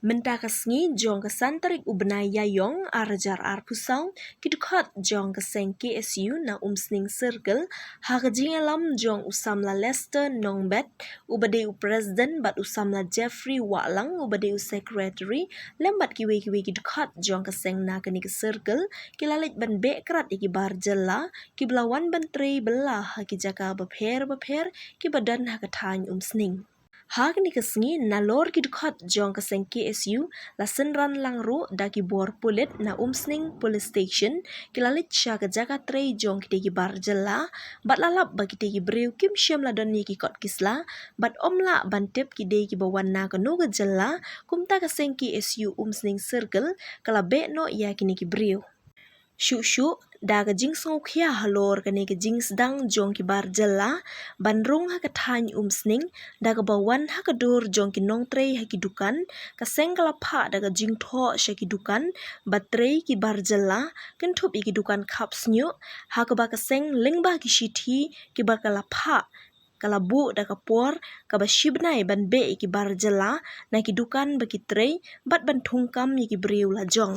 Mentakasngi jong kesantarik ubnai yayong arjar pusau kidukhat jong keseng KSU na umsning circle hakajingalam jong usamla Lester Nongbet ubadeu president bat usamla Jeffrey Walang ubadeu secretary lembat kiwe kidukhat jong keseng na kani ke circle kilalit ban be krat iki bar jella kiblawan bantrei belah hakijaka bapher kibadan hakatany umsning. Hak ni kesngi nalor kidukhat jong keseng KSU lasen ran langru daki bor pulit na umsning police station kilalit sya kejaka trei jong kitegi bar jela bat lalap bagi kitegi breu kim syam ladon ni kikot kisla bat omla bantep kidegi bawan na kanu ke jela kumta keseng KSU umsning circle kala be no ya kini ki breu. Syuk da ka jing song khia halor kani ka jing sedang jong ki bar jela bandrung ha ka thany umsning da ka bawan ha ka dur jong ki nong trei ha ki dukan ka seng kala pha da ka jing tho sha ki dukan batrei ki bar jela kentup i ki dukan khap snyu ha ka ba ka seng lengba ki shithi ki ba kala pha kala bu da ka por ka ba shibnai ban be ki bar jela na ki dukan ba ki trei bat ban thungkam ki breu la jong.